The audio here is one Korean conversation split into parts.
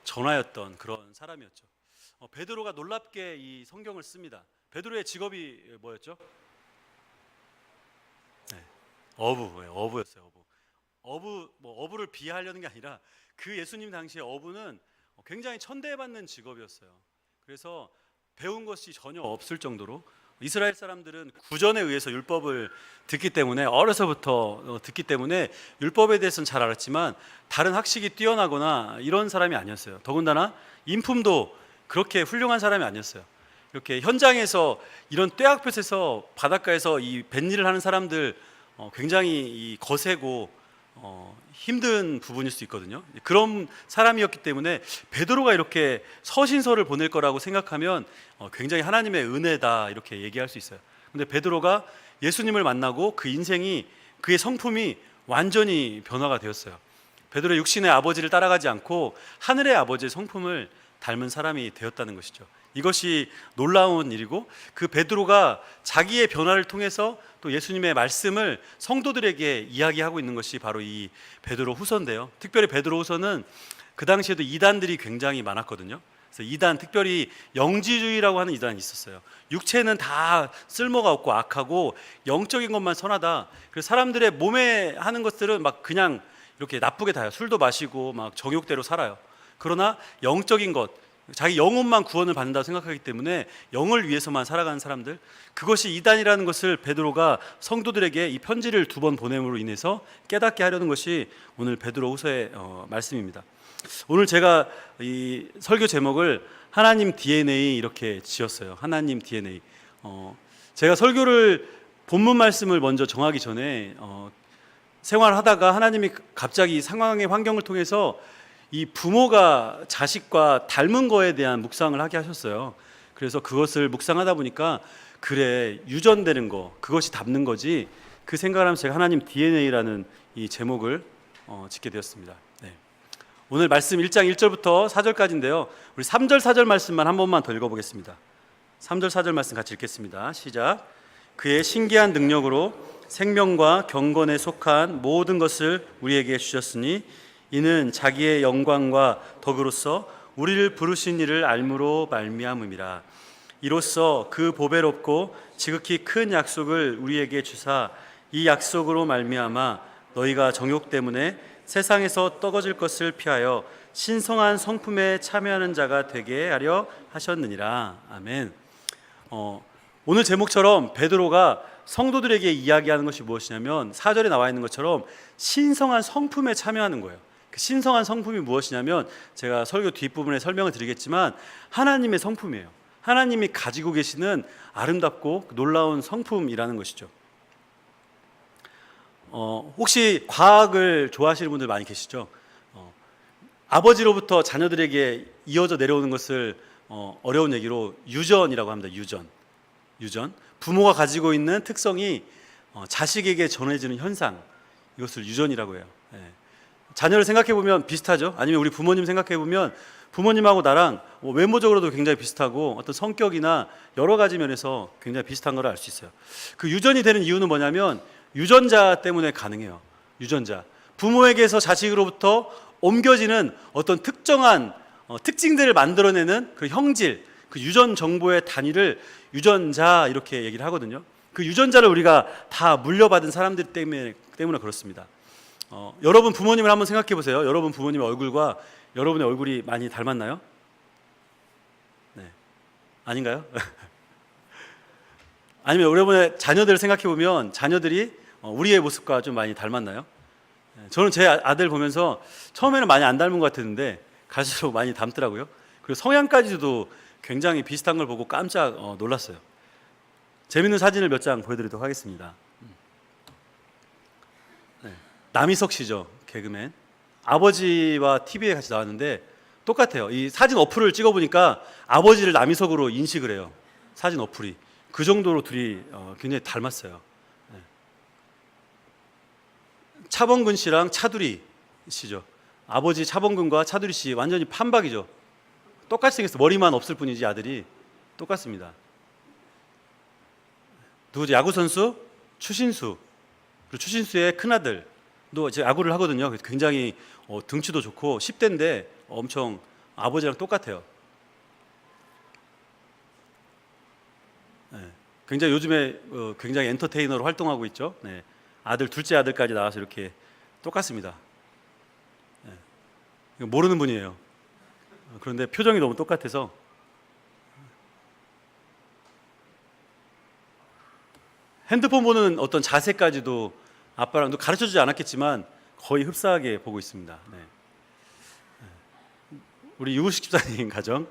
전하였던 그런 사람이었죠. 베드로가 놀랍게 이 성경을 씁니다. 베드로의 직업이 뭐였죠? 네, 어부였어요. 어부를 비하하려는 게 아니라 그 예수님 당시에 어부는 굉장히 천대받는 직업이었어요. 그래서 배운 것이 전혀 없을 정도로 이스라엘 사람들은 구전에 의해서 율법을 듣기 때문에 어려서부터 듣기 때문에 율법에 대해서는 잘 알았지만 다른 학식이 뛰어나거나 이런 사람이 아니었어요. 더군다나 인품도 그렇게 훌륭한 사람이 아니었어요. 이렇게 현장에서 이런 떼학볕에서 바닷가에서 이 뱃일을 하는 사람들 굉장히 이 거세고 힘든 부분일 수 있거든요. 그런 사람이었기 때문에 베드로가 이렇게 서신서를 보낼 거라고 생각하면 굉장히 하나님의 은혜다 이렇게 얘기할 수 있어요. 근데 베드로가 예수님을 만나고 그 인생이 그의 성품이 완전히 변화가 되었어요. 베드로의 육신의 아버지를 따라가지 않고 하늘의 아버지의 성품을 닮은 사람이 되었다는 것이죠. 이것이 놀라운 일이고 그 베드로가 자기의 변화를 통해서 또 예수님의 말씀을 성도들에게 이야기하고 있는 것이 바로 이 베드로 후서인데요. 특별히 베드로 후서는 그 당시에도 이단들이 굉장히 많았거든요. 그래서 이단, 특별히 영지주의라고 하는 이단이 있었어요. 육체는 다 쓸모가 없고 악하고 영적인 것만 선하다. 그래서 사람들의 몸에 하는 것들은 막 그냥 이렇게 나쁘게 다요. 술도 마시고 막 정욕대로 살아요. 그러나 영적인 것, 자기 영혼만 구원을 받는다고 생각하기 때문에 영을 위해서만 살아가는 사람들, 그것이 이단이라는 것을 베드로가 성도들에게 이 편지를 2번 보냄으로 인해서 깨닫게 하려는 것이 오늘 베드로 후서의 말씀입니다. 오늘 제가 이 설교 제목을 하나님 DNA 이렇게 지었어요. 하나님 DNA. 제가 설교를 본문 말씀을 먼저 정하기 전에 생활하다가 하나님이 갑자기 상황의 환경을 통해서 이 부모가 자식과 닮은 거에 대한 묵상을 하게 하셨어요. 그래서 그것을 묵상하다 보니까 그래, 유전되는 거, 그것이 닮는 거지, 그 생각을 하면서 제가 하나님 DNA라는 이 제목을 짓게 되었습니다. 네. 오늘 말씀 1장 1절부터 4절까지인데요. 우리 3절 4절 말씀만 한 번만 더 읽어보겠습니다. 3절 4절 말씀 같이 읽겠습니다. 시작. 그의 신기한 능력으로 생명과 경건에 속한 모든 것을 우리에게 주셨으니 이는 자기의 영광과 덕으로서 우리를 부르신 이를 알므로 말미암음이라. 이로써 그 보배롭고 지극히 큰 약속을 우리에게 주사 이 약속으로 말미암아 너희가 정욕 때문에 세상에서 떡어질 것을 피하여 신성한 성품에 참여하는 자가 되게 하려 하셨느니라. 아멘. 오늘 제목처럼 베드로가 성도들에게 이야기하는 것이 무엇이냐면 4절에 나와 있는 것처럼 신성한 성품에 참여하는 거예요. 그 신성한 성품이 무엇이냐면 제가 설교 뒷부분에 설명을 드리겠지만 하나님의 성품이에요. 하나님이 가지고 계시는 아름답고 놀라운 성품이라는 것이죠. 혹시 과학을 좋아하시는 분들 많이 계시죠? 아버지로부터 자녀들에게 이어져 내려오는 것을 어려운 얘기로 유전이라고 합니다. 유전. 부모가 가지고 있는 특성이 자식에게 전해지는 현상, 이것을 유전이라고 해요. 자녀를 생각해 보면 비슷하죠. 아니면 우리 부모님 생각해 보면 부모님하고 나랑 외모적으로도 굉장히 비슷하고 어떤 성격이나 여러 가지 면에서 굉장히 비슷한 걸 알 수 있어요. 그 유전이 되는 이유는 뭐냐면 유전자 때문에 가능해요. 유전자. 부모에게서 자식으로부터 옮겨지는 어떤 특정한 특징들을 만들어내는 그 형질, 그 유전 정보의 단위를 유전자 이렇게 얘기를 하거든요. 그 유전자를 우리가 다 물려받은 사람들 때문에 그렇습니다. 여러분 부모님을 한번 생각해 보세요. 여러분 부모님의 얼굴과 여러분의 얼굴이 많이 닮았나요? 네. 아닌가요? 아니면 여러분의 자녀들을 생각해 보면 자녀들이 우리의 모습과 좀 많이 닮았나요? 저는 제 아들 보면서 처음에는 많이 안 닮은 것 같았는데 갈수록 많이 닮더라고요. 그리고 성향까지도 굉장히 비슷한 걸 보고 깜짝 놀랐어요. 재밌는 사진을 몇 장 보여드리도록 하겠습니다. 남희석 씨죠, 개그맨. 아버지와 TV에 같이 나왔는데 똑같아요. 이 사진 어플을 찍어보니까 아버지를 남희석으로 인식을 해요. 사진 어플이. 그 정도로 둘이 굉장히 닮았어요. 차범근 씨랑 차두리 씨죠. 아버지 차범근과 차두리 씨 완전히 판박이죠. 똑같이 생겼어요. 머리만 없을 뿐이지 아들이 똑같습니다. 누구죠? 야구선수 추신수. 그리고 추신수의 큰아들 또 이제 야구를 하거든요. 굉장히 등치도 좋고 10대인데 엄청 아버지랑 똑같아요. 네. 굉장히 요즘에 굉장히 엔터테이너로 활동하고 있죠. 네. 둘째 아들까지 나와서 이렇게 똑같습니다. 네. 이거 모르는 분이에요. 그런데 표정이 너무 똑같아서. 핸드폰 보는 어떤 자세까지도 아빠랑도 가르쳐주지 않았겠지만 거의 흡사하게 보고 있습니다. 네. 우리 유우식 집사님 가정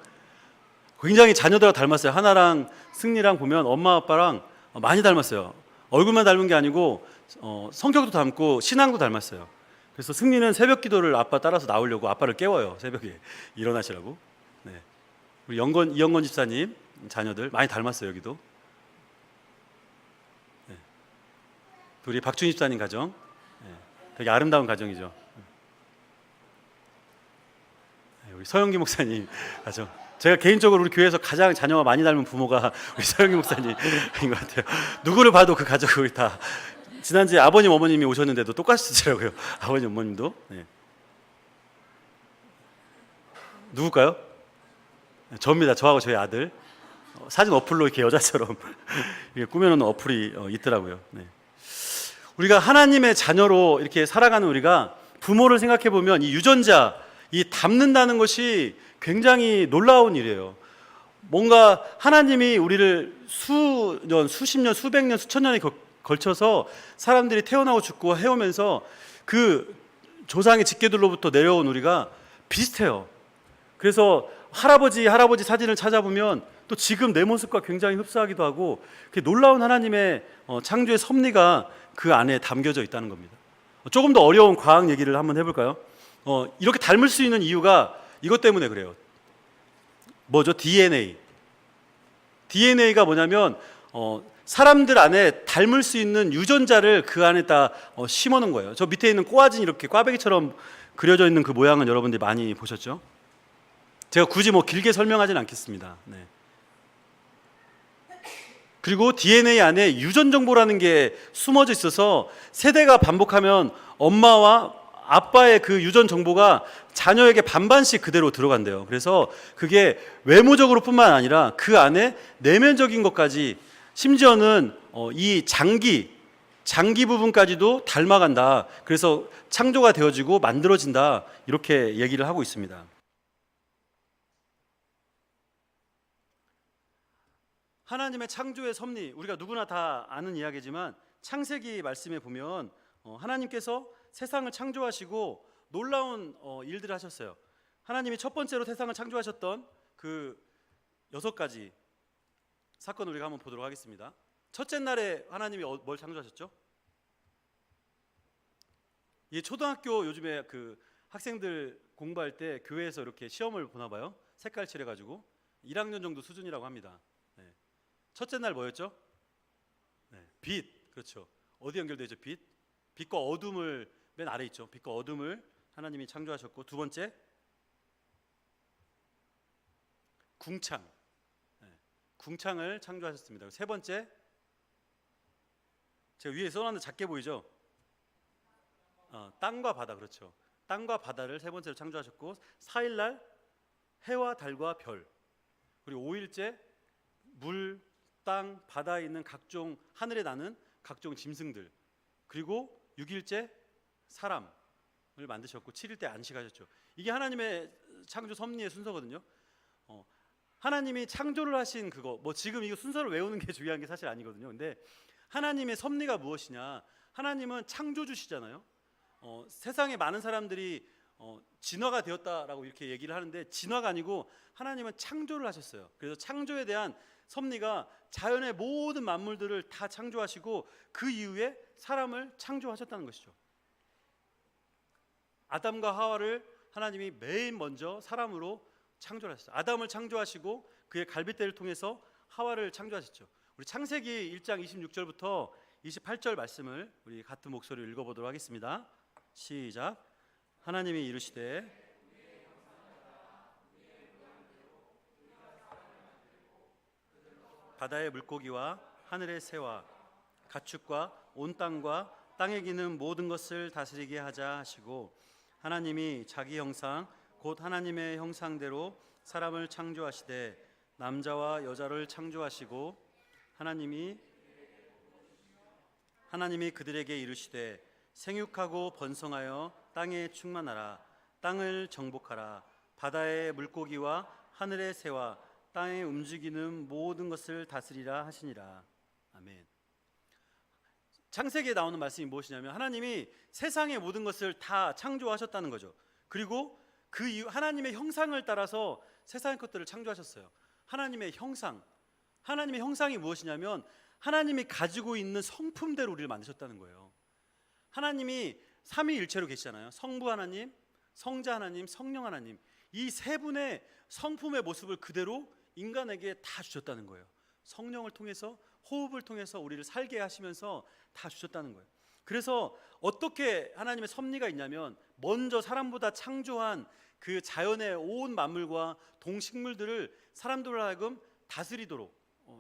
굉장히 자녀들하고 닮았어요. 하나랑 승리랑 보면 엄마 아빠랑 많이 닮았어요. 얼굴만 닮은 게 아니고 성격도 닮고 신앙도 닮았어요. 그래서 승리는 새벽 기도를 아빠 따라서 나오려고 아빠를 깨워요. 새벽에 일어나시라고. 네. 우리 이영건 집사님 자녀들 많이 닮았어요. 여기도. 네. 우리 박준희 집사님 가정. 네. 되게 아름다운 가정이죠. 네. 우리 서영기 목사님 가정. 제가 개인적으로 우리 교회에서 가장 자녀가 많이 닮은 부모가 우리 서영기 목사님인 것 같아요. 누구를 봐도 그 가족을 다. 지난주에 아버님 어머님이 오셨는데도 똑같으시더라고요. 아버님 어머님도. 네. 누굴까요? 저입니다. 저하고 저희 아들. 사진 어플로 이렇게 여자처럼 이렇게 꾸며놓는 어플이 있더라고요. 네. 우리가 하나님의 자녀로 이렇게 살아가는 우리가 부모를 생각해 보면 이 유전자, 이 닮는다는 것이 굉장히 놀라운 일이에요. 뭔가 하나님이 우리를 수십 년, 수백 년, 수천 년에 걸쳐서 사람들이 태어나고 죽고 해오면서 그 조상의 직계들로부터 내려온 우리가 비슷해요. 그래서 할아버지 사진을 찾아보면 또 지금 내 모습과 굉장히 흡사하기도 하고 놀라운 하나님의 창조의 섭리가 그 안에 담겨져 있다는 겁니다. 조금 더 어려운 과학 얘기를 한번 해볼까요? 이렇게 닮을 수 있는 이유가 이것 때문에 그래요. 뭐죠? DNA가 뭐냐면 사람들 안에 닮을 수 있는 유전자를 그 안에다 심어놓은 거예요. 저 밑에 있는 꼬아진 이렇게 꽈배기처럼 그려져 있는 그 모양은 여러분들이 많이 보셨죠? 제가 굳이 길게 설명하진 않겠습니다. 네. 그리고 DNA 안에 유전 정보라는 게 숨어져 있어서 세대가 반복하면 엄마와 아빠의 그 유전 정보가 자녀에게 반반씩 그대로 들어간대요. 그래서 그게 외모적으로 뿐만 아니라 그 안에 내면적인 것까지 심지어는 이 장기 부분까지도 닮아간다. 그래서 창조가 되어지고 만들어진다. 이렇게 얘기를 하고 있습니다. 하나님의 창조의 섭리, 우리가 누구나 다 아는 이야기지만 창세기 말씀에 보면 하나님께서 세상을 창조하시고 놀라운 일들을 하셨어요. 하나님이 첫 번째로 세상을 창조하셨던 그 6가지 사건을 우리가 한번 보도록 하겠습니다. 첫째 날에 하나님이 뭘 창조하셨죠? 이 초등학교 요즘에 그 학생들 공부할 때 교회에서 이렇게 시험을 보나 봐요. 색깔 칠해가지고 1학년 정도 수준이라고 합니다. 네. 첫째 날 뭐였죠? 네. 빛. 그렇죠. 어디 연결되죠? 빛과 어둠을 맨 아래 있죠. 빛과 어둠을 하나님이 창조하셨고, 두 번째 궁창. 네. 궁창을 창조하셨습니다. 세 번째, 제가 위에 써놨는데 작게 보이죠? 땅과 바다. 그렇죠. 땅과 바다를 세 번째로 창조하셨고, 4일날 해와 달과 별, 그리고 5일째 물, 땅, 바다에 있는 각종 하늘에 나는 각종 짐승들, 그리고 6일째 사람을 만드셨고 7일째 안식하셨죠. 이게 하나님의 창조 섭리의 순서거든요. 하나님이 창조를 하신 그거, 지금 이거 순서를 외우는 게 중요한 게 사실 아니거든요. 근데 하나님의 섭리가 무엇이냐? 하나님은 창조주시잖아요. 세상에 많은 사람들이 진화가 되었다라고 이렇게 얘기를 하는데 진화가 아니고 하나님은 창조를 하셨어요. 그래서 창조에 대한 섭리가 자연의 모든 만물들을 다 창조하시고 그 이후에 사람을 창조하셨다는 것이죠. 아담과 하와를 하나님이 맨 먼저 사람으로 창조하셨어요. 아담을 창조하시고 그의 갈빗대를 통해서 하와를 창조하셨죠. 우리 창세기 1장 26절부터 28절 말씀을 우리 같은 목소리로 읽어보도록 하겠습니다. 시작. 하나님이 이르시되 바다의 물고기와 하늘의 새와 가축과 온 땅과 땅에 기는 모든 것을 다스리게 하자 하시고, 하나님이 자기 형상 곧 하나님의 형상대로 사람을 창조하시되 남자와 여자를 창조하시고 하나님이 그들에게 이르시되 생육하고 번성하여 땅에 충만하라. 땅을 정복하라. 바다의 물고기와 하늘의 새와 땅에 움직이는 모든 것을 다스리라 하시니라. 아멘. 창세기에 나오는 말씀이 무엇이냐면 하나님이 세상의 모든 것을 다 창조하셨다는 거죠. 그리고 그 이후 하나님의 형상을 따라서 세상의 것들을 창조하셨어요. 하나님의 형상. 하나님의 형상이 무엇이냐면 하나님이 가지고 있는 성품대로 우리를 만드셨다는 거예요. 하나님이 삼위일체로 계시잖아요. 성부 하나님, 성자 하나님, 성령 하나님. 이 세 분의 성품의 모습을 그대로 인간에게 다 주셨다는 거예요. 성령을 통해서, 호흡을 통해서 우리를 살게 하시면서 다 주셨다는 거예요. 그래서 어떻게 하나님의 섭리가 있냐면 먼저 사람보다 창조한 그 자연의 온 만물과 동식물들을 사람들로 하여금 다스리도록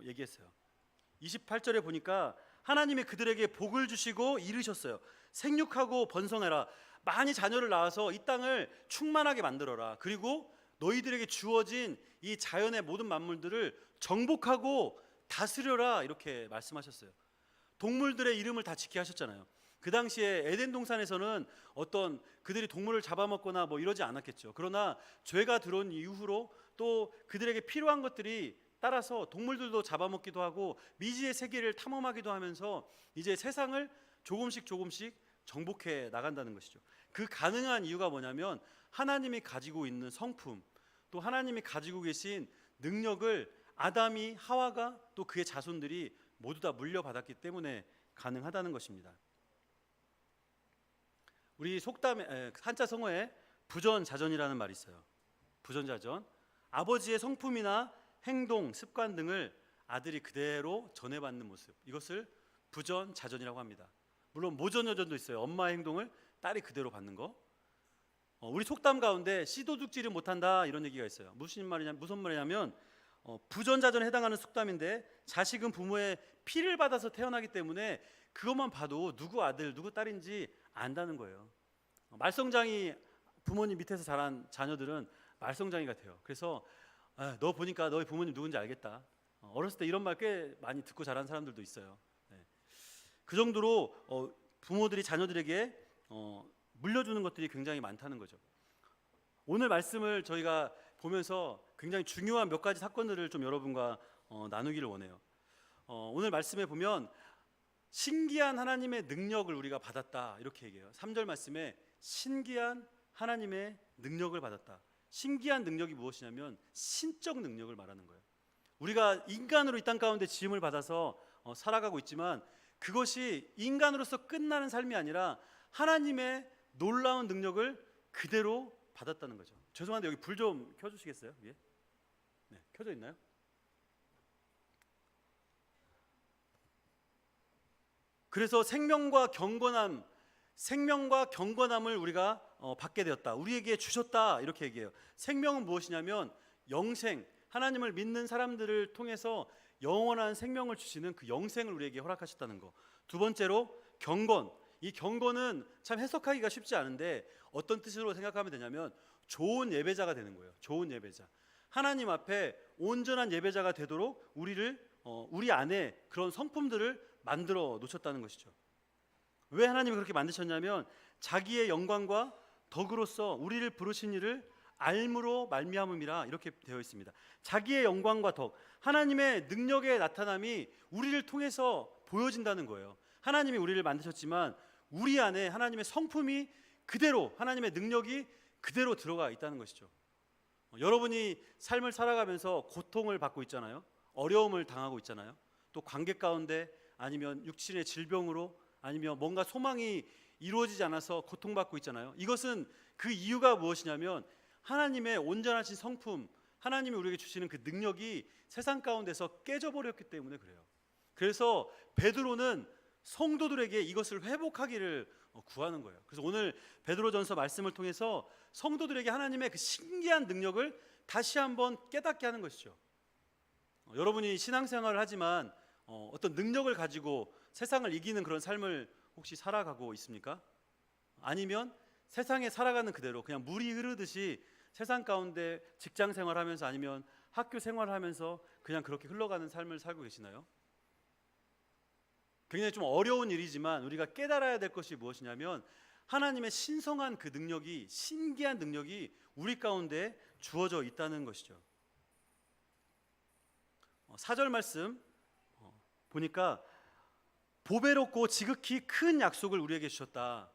얘기했어요. 28절에 보니까 하나님이 그들에게 복을 주시고 이르셨어요. 생육하고 번성해라. 많이 자녀를 낳아서 이 땅을 충만하게 만들어라. 그리고 너희들에게 주어진 이 자연의 모든 만물들을 정복하고 다스려라. 이렇게 말씀하셨어요. 동물들의 이름을 다 지키게 하셨잖아요. 그 당시에 에덴 동산에서는 어떤 그들이 동물을 잡아먹거나 뭐 이러지 않았겠죠. 그러나 죄가 들어온 이후로 또 그들에게 필요한 것들이 따라서 동물들도 잡아먹기도 하고 미지의 세계를 탐험하기도 하면서 이제 세상을 조금씩 정복해 나간다는 것이죠. 그 가능한 이유가 뭐냐면 하나님이 가지고 있는 성품, 또 하나님이 가지고 계신 능력을 아담이, 하와가 또 그의 자손들이 모두 다 물려받았기 때문에 가능하다는 것입니다. 우리 속담에 한자 성어에 부전자전이라는 말이 있어요. 부전자전. 아버지의 성품이나 행동, 습관 등을 아들이 그대로 전해받는 모습, 이것을 부전자전이라고 합니다. 물론 모전여전도 있어요. 엄마의 행동을 딸이 그대로 받는 거. 우리 속담 가운데 씨도둑질을 못한다 이런 얘기가 있어요. 무슨 말이냐면 부전자전에 해당하는 속담인데 자식은 부모의 피를 받아서 태어나기 때문에 그것만 봐도 누구 아들 누구 딸인지 안다는 거예요. 말썽장이 부모님 밑에서 자란 자녀들은 말썽장이 같아요. 그래서 너 보니까 너희 부모님 누군지 알겠다. 어렸을 때 이런 말 꽤 많이 듣고 자란 사람들도 있어요. 그 정도로 부모들이 자녀들에게 물려주는 것들이 굉장히 많다는 거죠. 오늘 말씀을 저희가 보면서 굉장히 중요한 몇 가지 사건들을 좀 여러분과 나누기를 원해요. 오늘 말씀에 보면 신기한 하나님의 능력을 우리가 받았다 이렇게 얘기해요. 3절 말씀에 신기한 하나님의 능력을 받았다. 신기한 능력이 무엇이냐면 신적 능력을 말하는 거예요. 우리가 인간으로 이 땅 가운데 지음을 받아서 살아가고 있지만 그것이 인간으로서 끝나는 삶이 아니라 하나님의 놀라운 능력을 그대로 받았다는 거죠. 죄송한데 여기 불 좀 켜주시겠어요? 위에? 네, 켜져 있나요? 그래서 생명과 경건함을 우리가 받게 되었다. 우리에게 주셨다 이렇게 얘기해요. 생명은 무엇이냐면 영생, 하나님을 믿는 사람들을 통해서 영원한 생명을 주시는 그 영생을 우리에게 허락하셨다는 거. 두 번째로 경건. 이 경건은 참 해석하기가 쉽지 않은데 어떤 뜻으로 생각하면 되냐면 좋은 예배자가 되는 거예요. 좋은 예배자. 하나님 앞에 온전한 예배자가 되도록 우리 안에 그런 성품들을 만들어 놓으셨다는 것이죠. 왜 하나님이 그렇게 만드셨냐면 자기의 영광과 덕으로서 우리를 부르신 이를 알므로 말미암음이라 이렇게 되어 있습니다. 자기의 영광과 덕, 하나님의 능력의 나타남이 우리를 통해서 보여진다는 거예요. 하나님이 우리를 만드셨지만 우리 안에 하나님의 성품이 그대로, 하나님의 능력이 그대로 들어가 있다는 것이죠. 여러분이 삶을 살아가면서 고통을 받고 있잖아요. 어려움을 당하고 있잖아요. 또 관계 가운데 아니면 육신의 질병으로 아니면 뭔가 소망이 이루어지지 않아서 고통받고 있잖아요. 이것은 그 이유가 무엇이냐면 하나님의 온전하신 성품, 하나님이 우리에게 주시는 그 능력이 세상 가운데서 깨져버렸기 때문에 그래요. 그래서 베드로는 성도들에게 이것을 회복하기를 구하는 거예요. 그래서 오늘 베드로전서 말씀을 통해서 성도들에게 하나님의 그 신기한 능력을 다시 한번 깨닫게 하는 것이죠. 여러분이 신앙생활을 하지만 어떤 능력을 가지고 세상을 이기는 그런 삶을 혹시 살아가고 있습니까? 아니면 세상에 살아가는 그대로 그냥 물이 흐르듯이 세상 가운데 직장 생활하면서 아니면 학교 생활하면서 그냥 그렇게 흘러가는 삶을 살고 계시나요? 굉장히 좀 어려운 일이지만 우리가 깨달아야 될 것이 무엇이냐면 하나님의 신성한 그 능력이, 신기한 능력이 우리 가운데 주어져 있다는 것이죠. 4절 말씀 보니까 보배롭고 지극히 큰 약속을 우리에게 주셨다.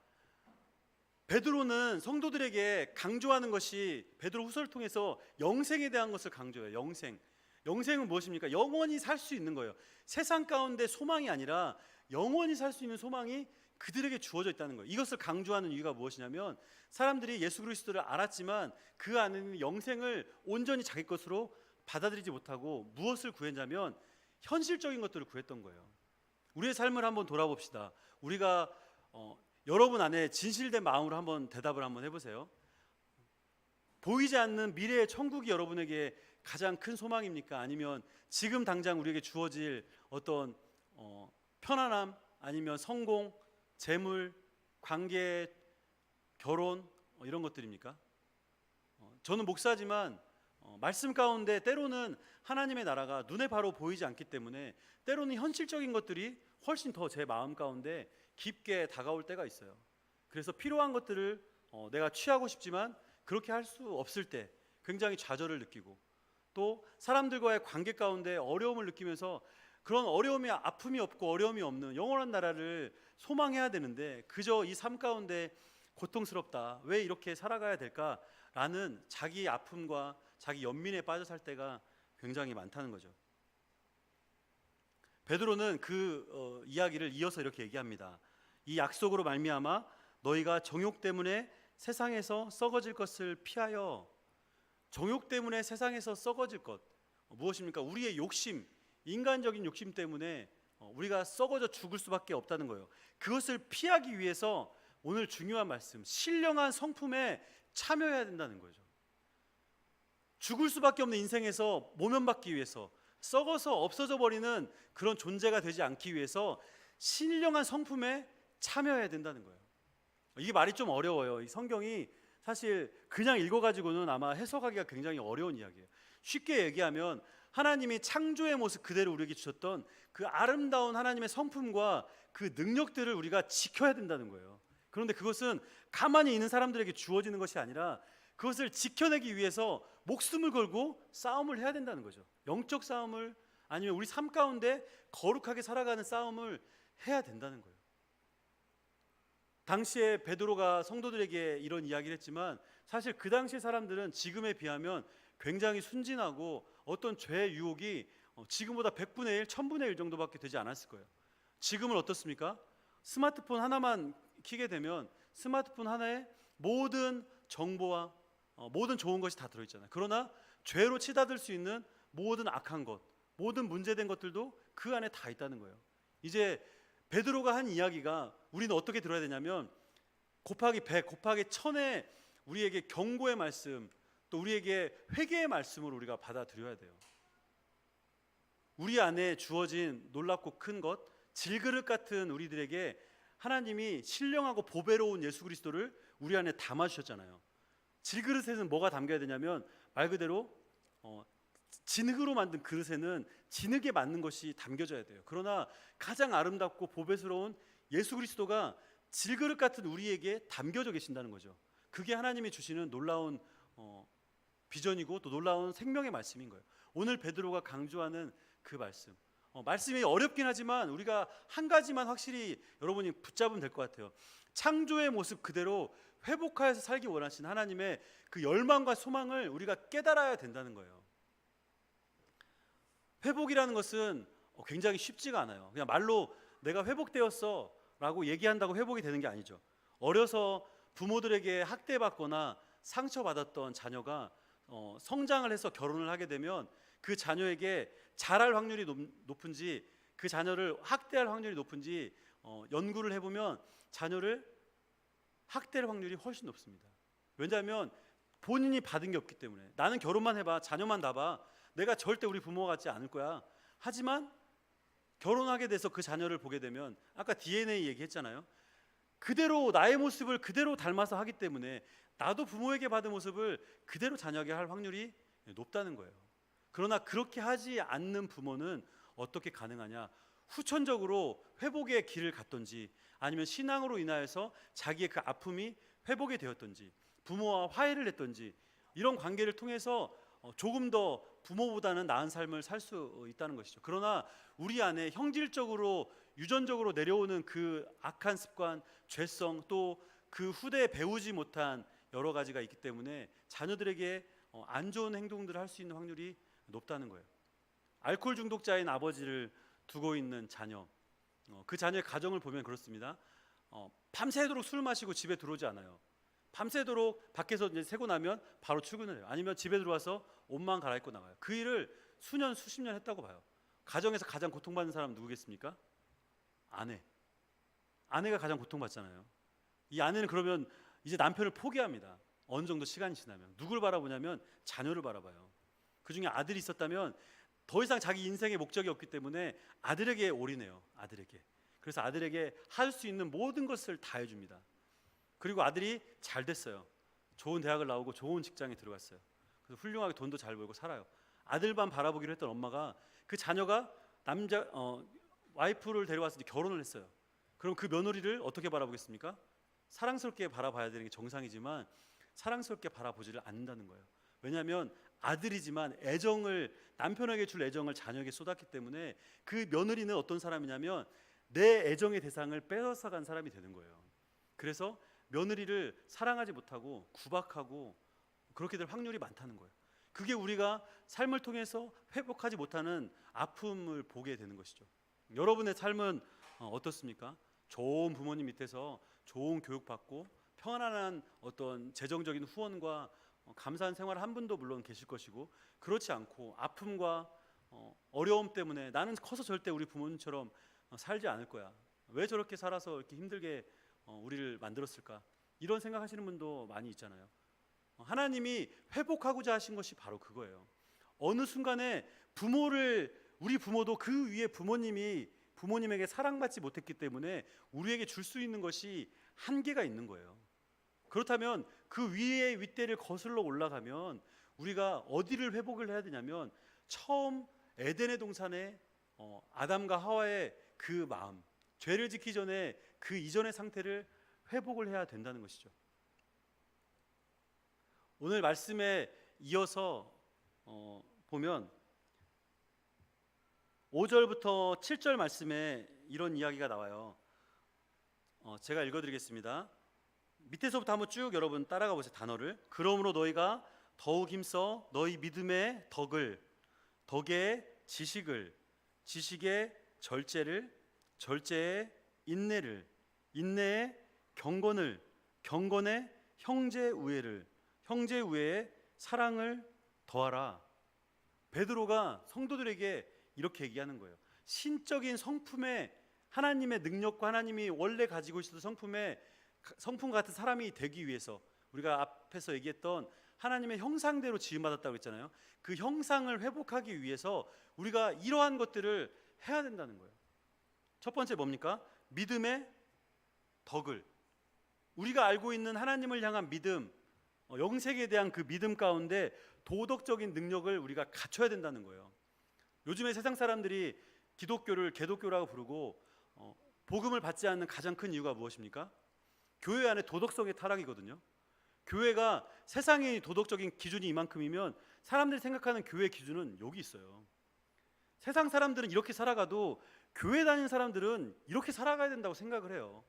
베드로는 성도들에게 강조하는 것이 베드로 후서를 통해서 영생에 대한 것을 강조해요. 영생은 무엇입니까? 영원히 살 수 있는 거예요. 세상 가운데 소망이 아니라 영원히 살 수 있는 소망이 그들에게 주어져 있다는 거예요. 이것을 강조하는 이유가 무엇이냐면 사람들이 예수 그리스도를 알았지만 그 안에 있는 영생을 온전히 자기 것으로 받아들이지 못하고 무엇을 구했냐면 현실적인 것들을 구했던 거예요. 우리의 삶을 한번 돌아봅시다. 우리가 여러분 안에 진실된 마음으로 한번 대답을 한번 해보세요. 보이지 않는 미래의 천국이 여러분에게 가장 큰 소망입니까? 아니면 지금 당장 우리에게 주어질 어떤 편안함, 아니면 성공, 재물, 관계, 결혼 이런 것들입니까? 저는 목사지만 말씀 가운데 때로는 하나님의 나라가 눈에 바로 보이지 않기 때문에 때로는 현실적인 것들이 훨씬 더 제 마음 가운데 깊게 다가올 때가 있어요. 그래서 필요한 것들을 내가 취하고 싶지만 그렇게 할 수 없을 때 굉장히 좌절을 느끼고, 또 사람들과의 관계 가운데 어려움을 느끼면서 그런 어려움이, 아픔이 없고 어려움이 없는 영원한 나라를 소망해야 되는데 그저 이 삶 가운데 고통스럽다, 왜 이렇게 살아가야 될까라는 자기 아픔과 자기 연민에 빠져 살 때가 굉장히 많다는 거죠. 베드로는 그 이야기를 이어서 이렇게 얘기합니다. 이 약속으로 말미암아 너희가 정욕 때문에 세상에서 썩어질 것을 피하여. 정욕 때문에 세상에서 썩어질 것 무엇입니까? 우리의 욕심, 인간적인 욕심 때문에 우리가 썩어져 죽을 수밖에 없다는 거예요. 그것을 피하기 위해서 오늘 중요한 말씀, 신령한 성품에 참여해야 된다는 거죠. 죽을 수밖에 없는 인생에서 모면받기 위해서, 썩어서 없어져 버리는 그런 존재가 되지 않기 위해서 신령한 성품에 참여해야 된다는 거예요. 이게 말이 좀 어려워요. 이 성경이 사실 그냥 읽어가지고는 아마 해석하기가 굉장히 어려운 이야기예요. 쉽게 얘기하면 하나님이 창조의 모습 그대로 우리에게 주셨던 그 아름다운 하나님의 성품과 그 능력들을 우리가 지켜야 된다는 거예요. 그런데 그것은 가만히 있는 사람들에게 주어지는 것이 아니라 그것을 지켜내기 위해서 목숨을 걸고 싸움을 해야 된다는 거죠. 영적 싸움을, 아니면 우리 삶 가운데 거룩하게 살아가는 싸움을 해야 된다는 거예요. 당시에 베드로가 성도들에게 이런 이야기를 했지만 사실 그 당시의 사람들은 지금에 비하면 굉장히 순진하고 어떤 죄의 유혹이 지금보다 100분의 1, 1000분의 1 정도밖에 되지 않았을 거예요. 지금은 어떻습니까? 스마트폰 하나만 켜게 되면 스마트폰 하나에 모든 정보와 모든 좋은 것이 다 들어있잖아요. 그러나 죄로 치닫을 수 있는 모든 악한 것, 모든 문제된 것들도 그 안에 다 있다는 거예요. 이제 베드로가 한 이야기가 우리는 어떻게 들어야 되냐면 곱하기 100, 곱하기 1000의 우리에게 경고의 말씀, 또 우리에게 회개의 말씀을 우리가 받아들여야 돼요. 우리 안에 주어진 놀랍고 큰 것, 질그릇 같은 우리들에게 하나님이 신령하고 보배로운 예수 그리스도를 우리 안에 담아주셨잖아요. 질그릇에는 뭐가 담겨야 되냐면 말 그대로 진흙으로 만든 그릇에는 진흙에 맞는 것이 담겨져야 돼요. 그러나 가장 아름답고 보배스러운 예수 그리스도가 질그릇 같은 우리에게 담겨져 계신다는 거죠. 그게 하나님이 주시는 놀라운 비전이고 또 놀라운 생명의 말씀인 거예요. 오늘 베드로가 강조하는 그 말씀, 말씀이 어렵긴 하지만 우리가 한 가지만 확실히 여러분이 붙잡으면 될 것 같아요. 창조의 모습 그대로 회복하여서 살기 원하시는 하나님의 그 열망과 소망을 우리가 깨달아야 된다는 거예요. 회복이라는 것은 굉장히 쉽지가 않아요. 그냥 말로 내가 회복되었어 라고 얘기한다고 회복이 되는 게 아니죠. 어려서 부모들에게 학대받거나 상처받았던 자녀가 성장을 해서 결혼을 하게 되면 그 자녀에게 잘할 확률이 높은지, 그 자녀를 학대할 확률이 높은지 연구를 해보면 자녀를 학대할 확률이 훨씬 높습니다. 왜냐하면 본인이 받은 게 없기 때문에. 나는 결혼만 해봐, 자녀만 낳아봐, 내가 절대 우리 부모가 같지 않을 거야. 하지만 결혼하게 돼서 그 자녀를 보게 되면 아까 DNA 얘기했잖아요. 그대로 나의 모습을 그대로 닮아서 하기 때문에 나도 부모에게 받은 모습을 그대로 자녀에게 할 확률이 높다는 거예요. 그러나 그렇게 하지 않는 부모는 어떻게 가능하냐? 후천적으로 회복의 길을 갔던지, 아니면 신앙으로 인하여서 자기의 그 아픔이 회복이 되었던지, 부모와 화해를 했던지, 이런 관계를 통해서 조금 더 부모보다는 나은 삶을 살 수 있다는 것이죠. 그러나 우리 안에 형질적으로 유전적으로 내려오는 그 악한 습관, 죄성, 또 그 후대에 배우지 못한 여러 가지가 있기 때문에 자녀들에게 안 좋은 행동들을 할 수 있는 확률이 높다는 거예요. 알코올 중독자인 아버지를 두고 있는 자녀, 그 자녀의 가정을 보면 그렇습니다. 밤새도록 술을 마시고 집에 들어오지 않아요. 밤새도록 밖에서 이제 새고 나면 바로 출근을 해요. 아니면 집에 들어와서 옷만 갈아입고 나가요. 그 일을 수년 수십 년 했다고 봐요. 가정에서 가장 고통받는 사람 누구겠습니까? 아내가 가장 고통받잖아요. 이 아내는 그러면 이제 남편을 포기합니다. 어느 정도 시간이 지나면. 누굴 바라보냐면 자녀를 바라봐요. 그중에 아들이 있었다면 더 이상 자기 인생의 목적이 없기 때문에 아들에게 올인해요. 아들에게. 그래서 아들에게 할 수 있는 모든 것을 다 해줍니다. 그리고 아들이 잘 됐어요. 좋은 대학을 나오고 좋은 직장에 들어갔어요. 그래서 훌륭하게 돈도 잘 벌고 살아요. 아들만 바라보기로 했던 엄마가 그 자녀가 와이프를 데려와서 이제 결혼을 했어요. 그럼 그 며느리를 어떻게 바라보겠습니까? 사랑스럽게 바라봐야 되는 게 정상이지만 사랑스럽게 바라보지를 않는다는 거예요. 왜냐하면 아들이지만 남편에게 줄 애정을 자녀에게 쏟았기 때문에 그 며느리는 어떤 사람이냐면 내 애정의 대상을 빼앗아간 사람이 되는 거예요. 그래서 며느리를 사랑하지 못하고 구박하고 그렇게 될 확률이 많다는 거예요. 그게 우리가 삶을 통해서 회복하지 못하는 아픔을 보게 되는 것이죠. 여러분의 삶은 어떻습니까? 좋은 부모님 밑에서 좋은 교육받고 편안한 어떤 재정적인 후원과 감사한 생활 한 분도 물론 계실 것이고, 그렇지 않고 아픔과 어려움 때문에 나는 커서 절대 우리 부모님처럼 살지 않을 거야. 왜 저렇게 살아서 이렇게 힘들게 우리를 만들었을까? 이런 생각하시는 분도 많이 있잖아요. 하나님이 회복하고자 하신 것이 바로 그거예요. 어느 순간에 우리 부모도 그 위에 부모님에게 사랑받지 못했기 때문에 우리에게 줄 수 있는 것이 한계가 있는 거예요. 그렇다면 그 위에 윗대를 거슬러 올라가면 우리가 어디를 회복을 해야 되냐면 처음 에덴의 동산에 아담과 하와의 그 마음, 죄를 짓기 전에 그 이전의 상태를 회복을 해야 된다는 것이죠. 오늘 말씀에 이어서 보면 5절부터 7절 말씀에 이런 이야기가 나와요. 제가 읽어드리겠습니다. 밑에서부터 한번 쭉 여러분 따라가 보세요. 단어를. 그러므로 너희가 더욱 힘써 너희 믿음의 덕의 지식을, 지식의 절제를, 절제의 인내를, 인내의 경건을, 경건의 형제 우애를, 형제 우애의 사랑을 더하라. 베드로가 성도들에게 이렇게 얘기하는 거예요. 신적인 성품의 하나님의 능력과 하나님이 원래 가지고 있었던 성품 같은 사람이 되기 위해서, 우리가 앞에서 얘기했던 하나님의 형상대로 지음받았다고 했잖아요. 그 형상을 회복하기 위해서 우리가 이러한 것들을 해야 된다는 거예요. 첫 번째 뭡니까? 믿음의 덕을, 우리가 알고 있는 하나님을 향한 믿음, 영생에 대한 그 믿음 가운데 도덕적인 능력을 우리가 갖춰야 된다는 거예요. 요즘에 세상 사람들이 기독교를 개독교라고 부르고 복음을 받지 않는 가장 큰 이유가 무엇입니까? 교회 안에 도덕성의 타락이거든요. 교회가 세상의 도덕적인 기준이 이만큼이면 사람들이 생각하는 교회 기준은 여기 있어요. 세상 사람들은 이렇게 살아가도 교회 다니는 사람들은 이렇게 살아가야 된다고 생각을 해요.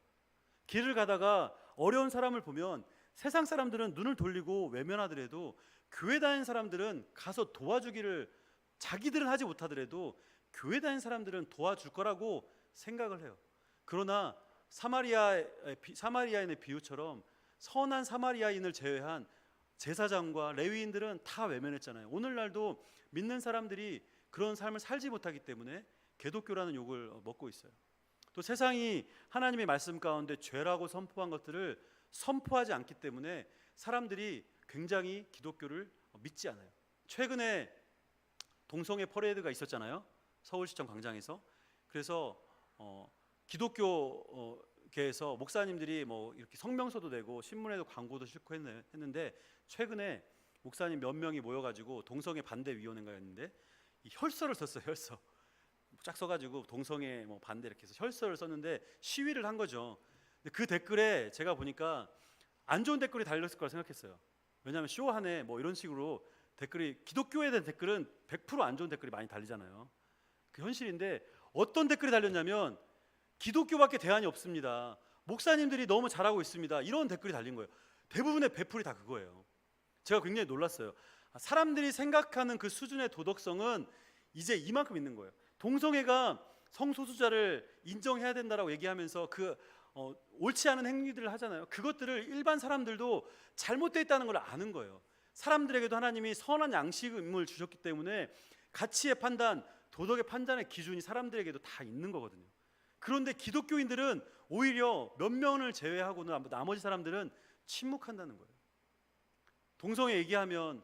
길을 가다가 어려운 사람을 보면 세상 사람들은 눈을 돌리고 외면하더라도 교회 다니는 사람들은 가서 도와주기를, 자기들은 하지 못하더라도 교회 다니는 사람들은 도와줄 거라고 생각을 해요. 그러나 사마리아인의 비유처럼 선한 사마리아인을 제외한 제사장과 레위인들은 다 외면했잖아요. 오늘날도 믿는 사람들이 그런 삶을 살지 못하기 때문에 개독교라는 욕을 먹고 있어요. 또 세상이 하나님의 말씀 가운데 죄라고 선포한 것들을 선포하지 않기 때문에 사람들이 굉장히 기독교를 믿지 않아요. 최근에 동성애 퍼레이드가 있었잖아요. 서울시청 광장에서. 그래서 기독교 교회에서 목사님들이 뭐 이렇게 성명서도 내고 신문에도 광고도 싣고 했는데 최근에 목사님 몇 명이 모여가지고 동성애 반대 위원회가 있는데 이 혈서를 썼어요. 혈서 쫙 써가지고 동성애 뭐 반대 이렇게 해서 혈서를 썼는데 시위를 한 거죠. 근데 그 댓글에 제가 보니까 안 좋은 댓글이 달렸을 거라 생각했어요. 왜냐하면 쇼하네 뭐 이런 식으로 댓글이, 기독교에 대한 댓글은 100% 안 좋은 댓글이 많이 달리잖아요. 그 현실인데 어떤 댓글이 달렸냐면 기독교밖에 대안이 없습니다. 목사님들이 너무 잘하고 있습니다. 이런 댓글이 달린 거예요. 대부분의 배풀이 다 그거예요. 제가 굉장히 놀랐어요. 사람들이 생각하는 그 수준의 도덕성은 이제 이만큼 있는 거예요. 동성애가 성소수자를 인정해야 된다라고 얘기하면서 옳지 않은 행위들을 하잖아요. 그것들을 일반 사람들도 잘못되어 있다는 걸 아는 거예요. 사람들에게도 하나님이 선한 양식을 주셨기 때문에 가치의 판단, 도덕의 판단의 기준이 사람들에게도 다 있는 거거든요. 그런데 기독교인들은 오히려 몇 명을 제외하고는 나머지 사람들은 침묵한다는 거예요. 동성애 얘기하면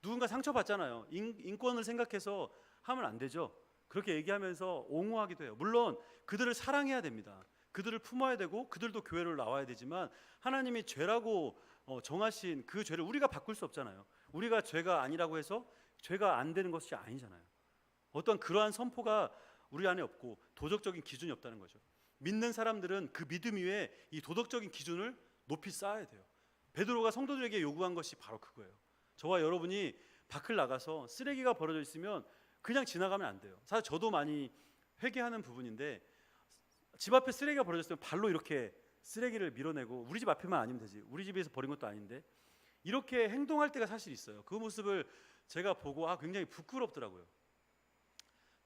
누군가 상처받잖아요. 인권을 생각해서 하면 안 되죠. 그렇게 얘기하면서 옹호하기도 해요. 물론 그들을 사랑해야 됩니다. 그들을 품어야 되고 그들도 교회를 나와야 되지만 하나님이 죄라고 정하신 그 죄를 우리가 바꿀 수 없잖아요. 우리가 죄가 아니라고 해서 죄가 안 되는 것이 아니잖아요. 어떤 그러한 선포가 우리 안에 없고 도덕적인 기준이 없다는 거죠. 믿는 사람들은 그 믿음 위에 이 도덕적인 기준을 높이 쌓아야 돼요. 베드로가 성도들에게 요구한 것이 바로 그거예요. 저와 여러분이 밖을 나가서 쓰레기가 버려져 있으면 그냥 지나가면 안 돼요. 사실 저도 많이 회개하는 부분인데 집 앞에 쓰레기가 버려졌으면 발로 이렇게 쓰레기를 밀어내고 우리 집 앞에만 아니면 되지. 우리 집에서 버린 것도 아닌데 이렇게 행동할 때가 사실 있어요. 그 모습을 제가 보고 굉장히 부끄럽더라고요.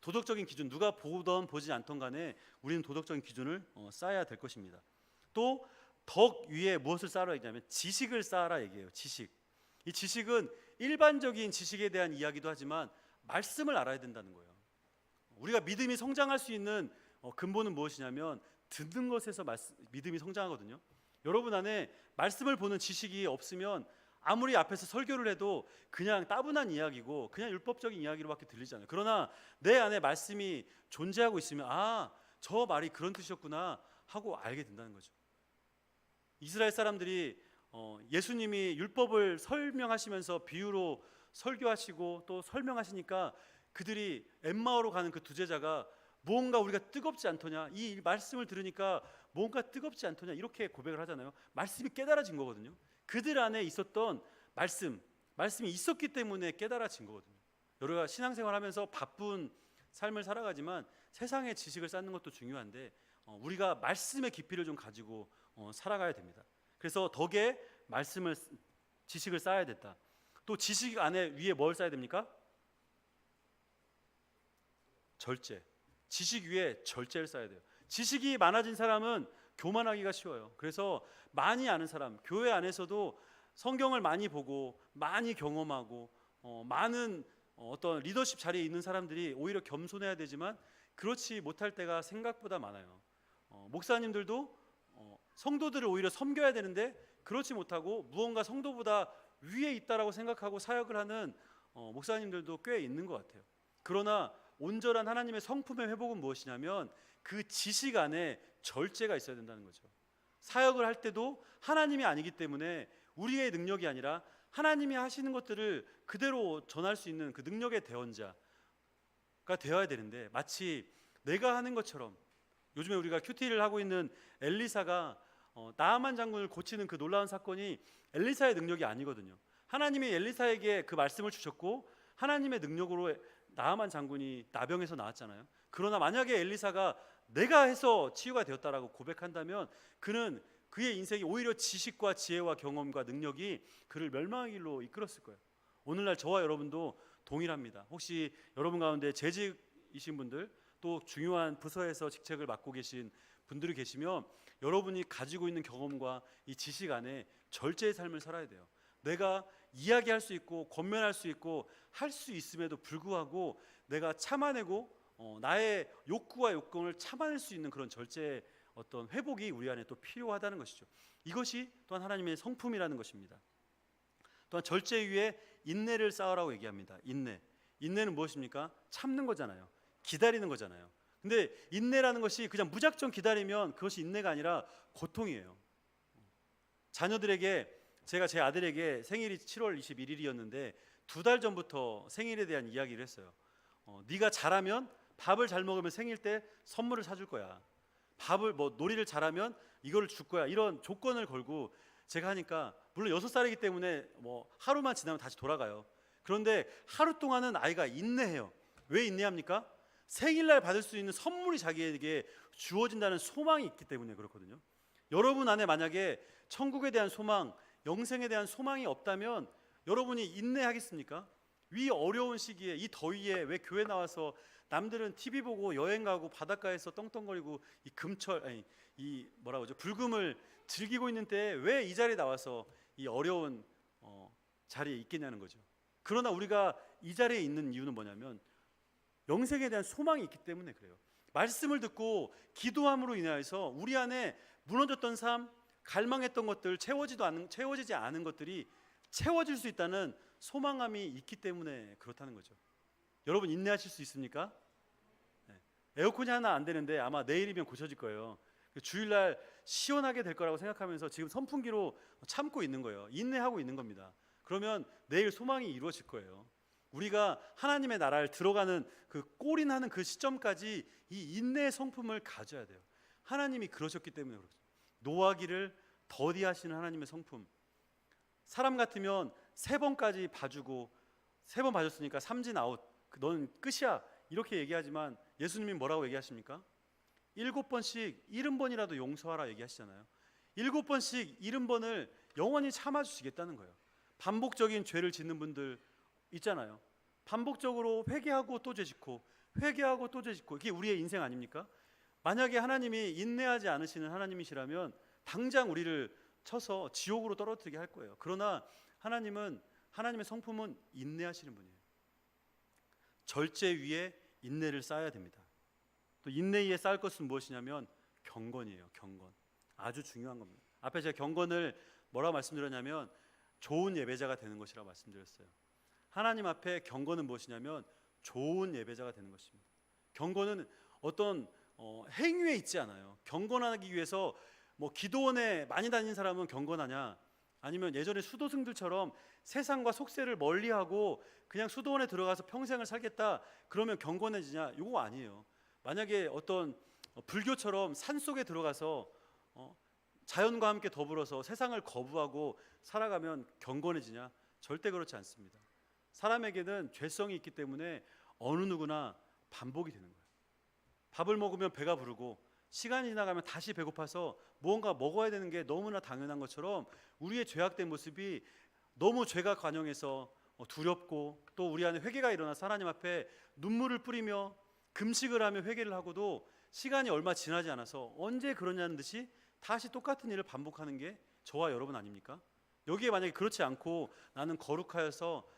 도덕적인 기준, 누가 보던 보지 않던 간에 우리는 도덕적인 기준을 쌓아야 될 것입니다. 또 덕 위에 무엇을 쌓으라 얘기하면 지식을 쌓아라 얘기해요. 지식. 이 지식은 일반적인 지식에 대한 이야기도 하지만 말씀을 알아야 된다는 거예요. 우리가 믿음이 성장할 수 있는 근본은 무엇이냐면 듣는 것에서 믿음이 성장하거든요. 여러분 안에 말씀을 보는 지식이 없으면 아무리 앞에서 설교를 해도 그냥 따분한 이야기고 그냥 율법적인 이야기로밖에 들리잖아요. 그러나 내 안에 말씀이 존재하고 있으면 저 말이 그런 뜻이었구나 하고 알게 된다는 거죠. 이스라엘 사람들이 예수님이 율법을 설명하시면서 비유로 설교하시고 또 설명하시니까 그들이 엠마오로 가는 그 두 제자가 무언가 우리가 뜨겁지 않더냐, 이 말씀을 들으니까 뭔가 뜨겁지 않더냐 이렇게 고백을 하잖아요. 말씀이 깨달아진 거거든요. 그들 안에 있었던 말씀이 있었기 때문에 깨달아진 거거든요. 우리가 신앙생활하면서 바쁜 삶을 살아가지만 세상의 지식을 쌓는 것도 중요한데 우리가 말씀의 깊이를 좀 가지고 살아가야 됩니다. 그래서 덕에 지식을 쌓아야 됐다. 또 지식 안에 위에 뭘 쌓아야 됩니까? 절제. 지식 위에 절제를 쌓아야 돼요. 지식이 많아진 사람은 교만하기가 쉬워요. 그래서 많이 아는 사람, 교회 안에서도 성경을 많이 보고 많이 경험하고 많은 어떤 리더십 자리에 있는 사람들이 오히려 겸손해야 되지만 그렇지 못할 때가 생각보다 많아요. 목사님들도 성도들을 오히려 섬겨야 되는데 그렇지 못하고 무언가 성도보다 위에 있다라고 생각하고 사역을 하는 목사님들도 꽤 있는 것 같아요. 그러나 온전한 하나님의 성품의 회복은 무엇이냐면 그 지식 안에 절제가 있어야 된다는 거죠. 사역을 할 때도 하나님이 아니기 때문에 우리의 능력이 아니라 하나님이 하시는 것들을 그대로 전할 수 있는 그 능력의 대언자가 되어야 되는데 마치 내가 하는 것처럼 요즘에 우리가 큐티를 하고 있는 엘리사가 나아만 장군을 고치는 그 놀라운 사건이 엘리사의 능력이 아니거든요. 하나님이 엘리사에게 그 말씀을 주셨고 하나님의 능력으로 나아만 장군이 나병에서 나왔잖아요. 그러나 만약에 엘리사가 내가 해서 치유가 되었다라고 고백한다면 그는 그의 인생이 오히려 지식과 지혜와 경험과 능력이 그를 멸망의 길로 이끌었을 거예요. 오늘날 저와 여러분도 동일합니다. 혹시 여러분 가운데 재직이신 분들 또 중요한 부서에서 직책을 맡고 계신 분들이 계시면 여러분이 가지고 있는 경험과 이 지식 안에 절제의 삶을 살아야 돼요. 내가 이야기할 수 있고 권면할 수 있고 할 수 있음에도 불구하고 내가 참아내고 나의 욕구와 욕망을 참아낼 수 있는 그런 절제의 어떤 회복이 우리 안에 또 필요하다는 것이죠. 이것이 또한 하나님의 성품이라는 것입니다. 또한 절제 위에 인내를 쌓으라고 얘기합니다. 인내는 무엇입니까? 참는 거잖아요. 기다리는 거잖아요. 근데 인내라는 것이 그냥 무작정 기다리면 그것이 인내가 아니라 고통이에요. 자녀들에게, 제가 제 아들에게 생일이 7월 21일이었는데 2달 전부터 생일에 대한 이야기를 했어요. 네가 잘하면, 밥을 잘 먹으면 생일 때 선물을 사줄 거야. 밥을 놀이를 잘하면 이거를 줄 거야. 이런 조건을 걸고 제가 하니까, 물론 6살이기 때문에 하루만 지나면 다시 돌아가요. 그런데 하루 동안은 아이가 인내해요. 왜 인내합니까? 생일날 받을 수 있는 선물이 자기에게 주어진다는 소망이 있기 때문에 그렇거든요. 여러분 안에 만약에 천국에 대한 소망, 영생에 대한 소망이 없다면 여러분이 인내하겠습니까? 이 어려운 시기에, 이 더위에 왜 교회 나와서 남들은 TV 보고 여행 가고 바닷가에서 떵떵거리고 불금을 즐기고 있는 때에 왜 이 자리에 나와서 이 어려운 자리에 있겠냐는 거죠. 그러나 우리가 이 자리에 있는 이유는 뭐냐면 영생에 대한 소망이 있기 때문에 그래요. 말씀을 듣고 기도함으로 인하여서 우리 안에 무너졌던 삶, 갈망했던 것들, 채워지지 않은 것들이 채워질 수 있다는 소망함이 있기 때문에 그렇다는 거죠. 여러분 인내하실 수 있습니까? 네. 에어컨이 하나 안 되는데 아마 내일이면 고쳐질 거예요. 주일날 시원하게 될 거라고 생각하면서 지금 선풍기로 참고 있는 거예요. 인내하고 있는 겁니다. 그러면 내일 소망이 이루어질 거예요. 우리가 하나님의 나라를 들어가는 그 골인하는 그 시점까지 이 인내의 성품을 가져야 돼요. 하나님이 그러셨기 때문에 그렇죠. 노하기를 더디하시는 하나님의 성품. 사람 같으면 3번까지 봐주고 3번 봐줬으니까 삼진 아웃, 넌 끝이야 이렇게 얘기하지만 예수님이 뭐라고 얘기하십니까? 7번씩 70번이라도 용서하라 얘기하시잖아요. 7번씩 70번을 영원히 참아주시겠다는 거예요. 반복적인 죄를 짓는 분들 있잖아요. 반복적으로 회개하고 또 죄짓고 회개하고 또 죄짓고, 이게 우리의 인생 아닙니까? 만약에 하나님이 인내하지 않으시는 하나님이시라면 당장 우리를 쳐서 지옥으로 떨어뜨리게 할 거예요. 그러나 하나님의 성품은 인내하시는 분이에요. 절제 위에 인내를 쌓아야 됩니다. 또 인내 위에 쌓을 것은 무엇이냐면 경건이에요. 경건. 아주 중요한 겁니다. 앞에 제가 경건을 뭐라고 말씀드렸냐면 좋은 예배자가 되는 것이라고 말씀드렸어요. 하나님 앞에 경건은 무엇이냐면 좋은 예배자가 되는 것입니다. 경건은 어떤 행위에 있지 않아요. 경건하기 위해서 기도원에 많이 다니는 사람은 경건하냐, 아니면 예전에 수도승들처럼 세상과 속세를 멀리하고 그냥 수도원에 들어가서 평생을 살겠다 그러면 경건해지냐, 이거 아니에요. 만약에 어떤 불교처럼 산속에 들어가서 자연과 함께 더불어서 세상을 거부하고 살아가면 경건해지냐? 절대 그렇지 않습니다. 사람에게는 죄성이 있기 때문에 어느 누구나 반복이 되는 거예요. 밥을 먹으면 배가 부르고 시간이 지나가면 다시 배고파서 무언가 먹어야 되는 게 너무나 당연한 것처럼 우리의 죄악된 모습이 너무 죄가 관영해서 두렵고, 또 우리 안에 회개가 일어나서 하나님 앞에 눈물을 뿌리며 금식을 하며 회개를 하고도 시간이 얼마 지나지 않아서 언제 그러냐는 듯이 다시 똑같은 일을 반복하는 게 저와 여러분 아닙니까? 여기에 만약에 그렇지 않고 나는 거룩하여서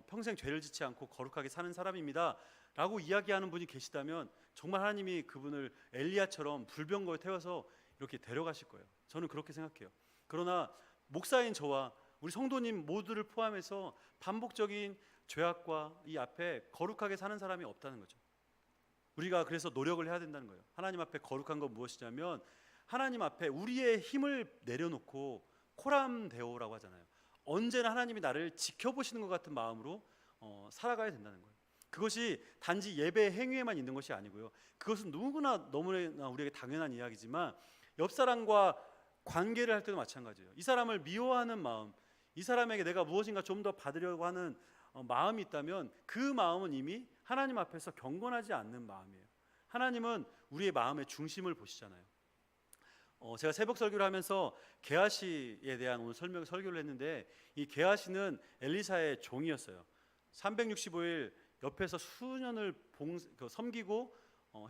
평생 죄를 짓지 않고 거룩하게 사는 사람입니다 라고 이야기하는 분이 계시다면 정말 하나님이 그분을 엘리야처럼 불병거에 태워서 이렇게 데려가실 거예요. 저는 그렇게 생각해요. 그러나 목사인 저와 우리 성도님 모두를 포함해서 반복적인 죄악과 이 앞에 거룩하게 사는 사람이 없다는 거죠. 우리가 그래서 노력을 해야 된다는 거예요. 하나님 앞에 거룩한 건 무엇이냐면 하나님 앞에 우리의 힘을 내려놓고 코람데오라고 하잖아요. 언제나 하나님이 나를 지켜보시는 것 같은 마음으로 살아가야 된다는 거예요. 그것이 단지 예배 행위에만 있는 것이 아니고요. 그것은 누구나 너무나 우리에게 당연한 이야기지만 옆 사람과 관계를 할 때도 마찬가지예요. 이 사람을 미워하는 마음, 이 사람에게 내가 무엇인가 좀 더 받으려고 하는 마음이 있다면 그 마음은 이미 하나님 앞에서 경건하지 않는 마음이에요. 하나님은 우리의 마음의 중심을 보시잖아요. 제가 새벽 설교를 하면서 게하시에 대한 오늘 설교를 했는데, 이 게하시는 엘리사의 종이었어요. 365일 옆에서 수년을 섬기고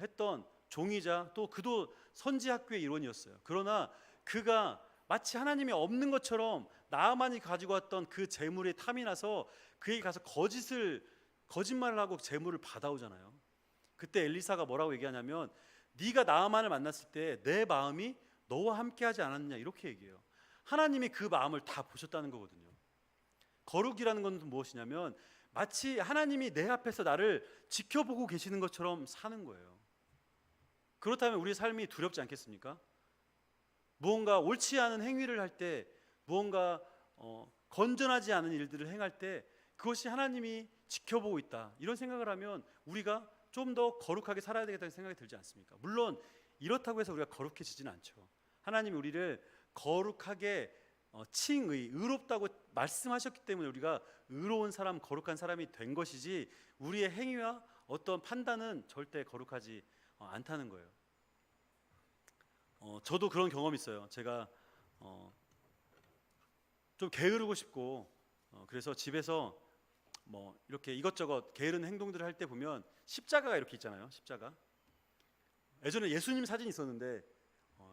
했던 종이자 또 그도 선지학교의 일원이었어요. 그러나 그가 마치 하나님이 없는 것처럼 나아만이 가지고 왔던 그 재물에 탐이 나서 그에게 가서 거짓말을 하고 재물을 받아오잖아요. 그때 엘리사가 뭐라고 얘기하냐면 네가 나아만을 만났을 때 내 마음이 너와 함께하지 않았느냐 이렇게 얘기해요. 하나님이 그 마음을 다 보셨다는 거거든요. 거룩이라는 건 무엇이냐면 마치 하나님이 내 앞에서 나를 지켜보고 계시는 것처럼 사는 거예요. 그렇다면 우리의 삶이 두렵지 않겠습니까? 무언가 옳지 않은 행위를 할 때, 무언가 건전하지 않은 일들을 행할 때 그것이 하나님이 지켜보고 있다, 이런 생각을 하면 우리가 좀 더 거룩하게 살아야 되겠다는 생각이 들지 않습니까? 물론 이렇다고 해서 우리가 거룩해지지는 않죠. 하나님이 우리를 거룩하게 칭의, 의롭다고 말씀하셨기 때문에 우리가 의로운 사람, 거룩한 사람이 된 것이지, 우리의 행위와 어떤 판단은 절대 거룩하지 않다는 거예요. 저도 그런 경험이 있어요. 제가 좀 게으르고 싶고, 그래서 집에서 뭐 이렇게 이것저것 게으른 행동들을 할 때 보면 십자가가 이렇게 있잖아요. 십자가. 예전에 예수님 사진이 있었는데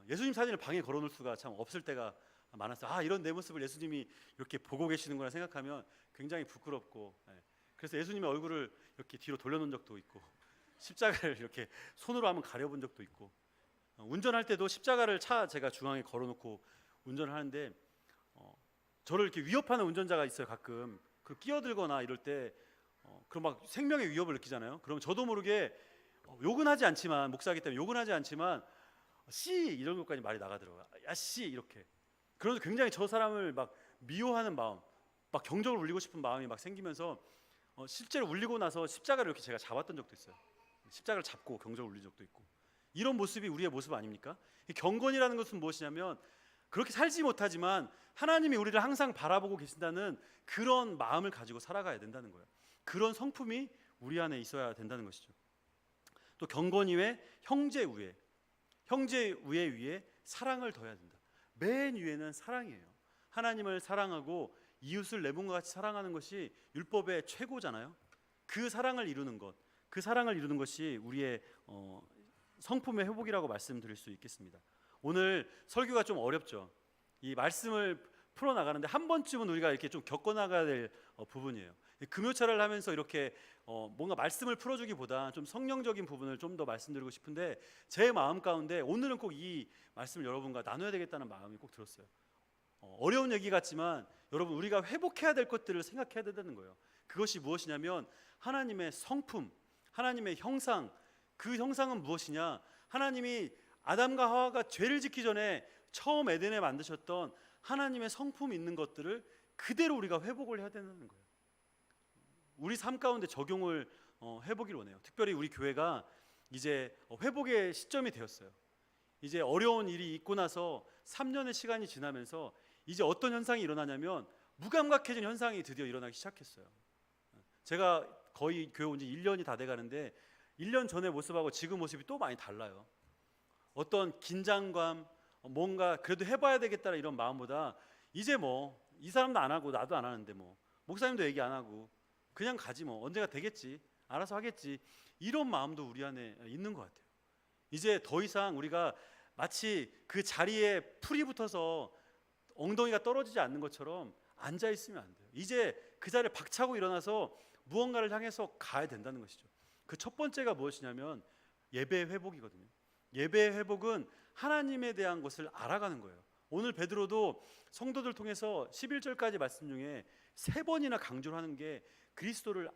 예수님 사진을 방에 걸어놓을 수가 참 없을 때가 많았어요. 아, 이런 내 모습을 예수님이 이렇게 보고 계시는구나 생각하면 굉장히 부끄럽고, 그래서 예수님의 얼굴을 이렇게 뒤로 돌려놓은 적도 있고, 십자가를 이렇게 손으로 한번 가려본 적도 있고, 운전할 때도 십자가를 차 제가 중앙에 걸어놓고 운전을 하는데 저를 이렇게 위협하는 운전자가 있어요. 가끔 그 끼어들거나 이럴 때 그럼 막 생명의 위협을 느끼잖아요. 그럼 저도 모르게 욕은 하지 않지만, 목사이기 때문에 욕은 하지 않지만 씨 이런 것까지 말이 나가더라고요. 야 씨 이렇게. 그러면서 굉장히 저 사람을 막 미워하는 마음, 막 경적을 울리고 싶은 마음이 막 생기면서 실제로 울리고 나서 십자가를 이렇게 제가 잡았던 적도 있어요. 십자가를 잡고 경적을 울린 적도 있고. 이런 모습이 우리의 모습 아닙니까? 이 경건이라는 것은 무엇이냐면, 그렇게 살지 못하지만 하나님이 우리를 항상 바라보고 계신다는 그런 마음을 가지고 살아가야 된다는 거예요. 그런 성품이 우리 안에 있어야 된다는 것이죠. 또 경건이 외 형제 우애, 형제 우애 위에 사랑을 더해야 된다. 맨 위에는 사랑이에요. 하나님을 사랑하고 이웃을 내 몸과 같이 사랑하는 것이 율법의 최고잖아요. 그 사랑을 이루는 것, 그 사랑을 이루는 것이 우리의 성품의 회복이라고 말씀드릴 수 있겠습니다. 오늘 설교가 좀 어렵죠. 이 말씀을 풀어나가는데 한 번쯤은 우리가 이렇게 좀 겪어나가야 될 부분이에요. 금요철을 하면서 이렇게 뭔가 말씀을 풀어주기보다 좀 성령적인 부분을 좀 더 말씀드리고 싶은데, 제 마음 가운데 오늘은 꼭 이 말씀을 여러분과 나눠야 되겠다는 마음이 꼭 들었어요. 어려운 얘기 같지만 여러분, 우리가 회복해야 될 것들을 생각해야 된다는 거예요. 그것이 무엇이냐면 하나님의 성품, 하나님의 형상. 그 형상은 무엇이냐? 하나님이 아담과 하와가 죄를 짓기 전에 처음 에덴에 만드셨던 하나님의 성품 있는 것들을 그대로 우리가 회복을 해야 된다는 거예요. 우리 삶 가운데 적용을 해보길 원해요. 특별히 우리 교회가 이제 회복의 시점이 되었어요. 이제 어려운 일이 있고 나서 3년의 시간이 지나면서 이제 어떤 현상이 일어나냐면, 무감각해진 현상이 드디어 일어나기 시작했어요. 제가 거의 교회 온 지 1년이 다 돼가는데 1년 전의 모습하고 지금 모습이 또 많이 달라요. 어떤 긴장감, 뭔가 그래도 해봐야 되겠다는 이런 마음보다, 이제 뭐 이 사람도 안 하고 나도 안 하는데 뭐 목사님도 얘기 안 하고 그냥 가지, 뭐 언제가 되겠지, 알아서 하겠지, 이런 마음도 우리 안에 있는 것 같아요. 이제 더 이상 우리가 마치 그 자리에 풀이 붙어서 엉덩이가 떨어지지 않는 것처럼 앉아 있으면 안 돼요. 이제 그 자리에 박차고 일어나서 무언가를 향해서 가야 된다는 것이죠. 그 첫 번째가 무엇이냐면 예배의 회복이거든요. 예배의 회복은 하나님에 대한 것을 알아가는 거예요. 오늘 베드로도 성도들 통해서 11절까지 말씀 중에 3번이나 강조를 하는 게 그리스도를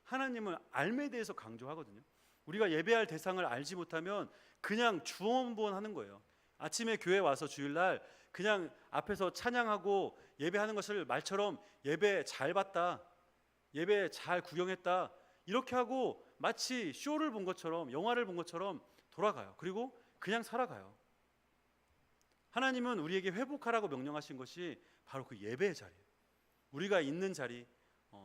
하나님을 알에 대해서 강조하거든요. 우리가 예배할 대상을 알지 못하면 그냥 주원부원하는 거예요. 아침에 교회 와서 주일날 그냥 앞에서 찬양하고 예배하는 것을 말처럼 예배 잘 봤다, 예배 잘 구경했다, 이렇게 하고 마치 쇼를 본 것처럼, 영화를 본 것처럼 돌아가요. 그리고 그냥 살아가요. 하나님은 우리에게 회복하라고 명령하신 것이 바로 그 예배의 자리예요. 우리가 있는 자리,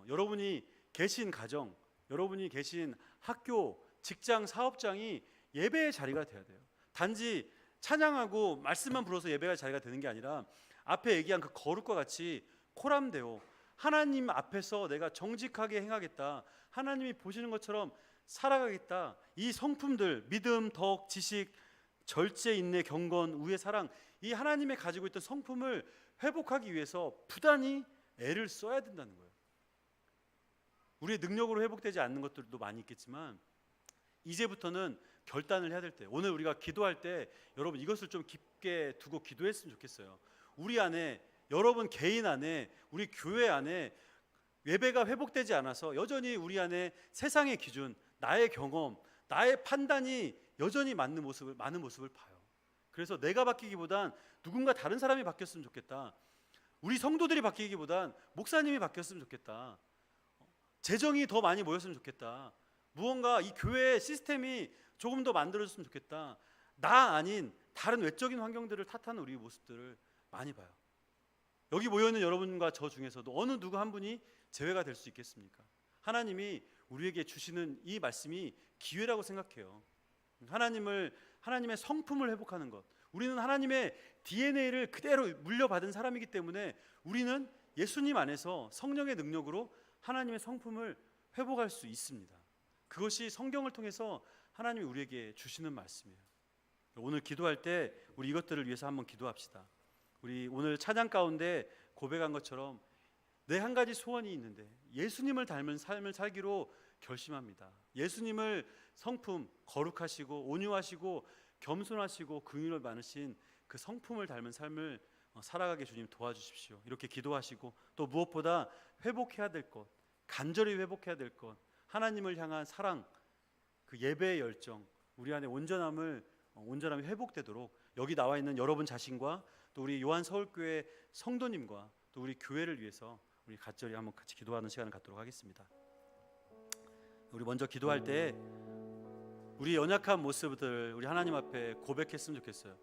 여러분이 계신 가정, 여러분이 계신 학교, 직장, 사업장이 예배의 자리가 돼야 돼요. 단지 찬양하고 말씀만 불어서 예배의 자리가 되는 게 아니라 앞에 얘기한 그 거룩과 같이 코람데오, 하나님 앞에서 내가 정직하게 행하겠다, 하나님이 보시는 것처럼 살아가겠다, 이 성품들, 믿음, 덕, 지식, 절제, 인내, 경건, 우애, 사랑, 이 하나님의 가지고 있던 성품을 회복하기 위해서 부단히 애를 써야 된다는 거예요. 우리의 능력으로 회복되지 않는 것들도 많이 있겠지만 이제부터는 결단을 해야 될 때, 오늘 우리가 기도할 때 여러분 이것을 좀 깊게 두고 기도했으면 좋겠어요. 우리 안에, 여러분 개인 안에, 우리 교회 안에 예배가 회복되지 않아서 여전히 우리 안에 세상의 기준, 나의 경험, 나의 판단이 여전히 많은 모습을 봐요. 그래서 내가 바뀌기보단 누군가 다른 사람이 바뀌었으면 좋겠다. 우리 성도들이 바뀌기보단 목사님이 바뀌었으면 좋겠다. 재정이 더 많이 모였으면 좋겠다. 무언가 이 교회의 시스템이 조금 더 만들어졌으면 좋겠다. 나 아닌 다른 외적인 환경들을 탓하는 우리 모습들을 많이 봐요. 여기 모여있는 여러분과 저 중에서도 어느 누구 한 분이 제외가 될 수 있겠습니까? 하나님이 우리에게 주시는 이 말씀이 기회라고 생각해요. 하나님의 성품을 회복하는 것. 우리는 하나님의 DNA를 그대로 물려받은 사람이기 때문에 우리는 예수님 안에서 성령의 능력으로 하나님의 성품을 회복할 수 있습니다. 그것이 성경을 통해서 하나님이 우리에게 주시는 말씀이에요. 오늘 기도할 때 우리 이것들을 위해서 한번 기도합시다. 우리 오늘 찬양 가운데 고백한 것처럼 내 한 가지 소원이 있는데 예수님을 닮은 삶을 살기로 결심합니다. 예수님을 성품, 거룩하시고 온유하시고 겸손하시고 긍휼을 많으신 그 성품을 닮은 삶을 살아가게 주님 도와주십시오. 이렇게 기도하시고 또 무엇보다 회복해야 될 것, 간절히 회복해야 될 것, 하나님을 향한 사랑, 그 예배의 열정, 우리 안에 온전함이 회복되도록 여기 나와 있는 여러분 자신과 또 우리 요한 서울교회 성도님과 또 우리 교회를 위해서 우리 간절히 한번 같이 기도하는 시간을 갖도록 하겠습니다. 우리 먼저 기도할 때 우리 연약한 모습들 우리 하나님 앞에 고백했으면 좋겠어요.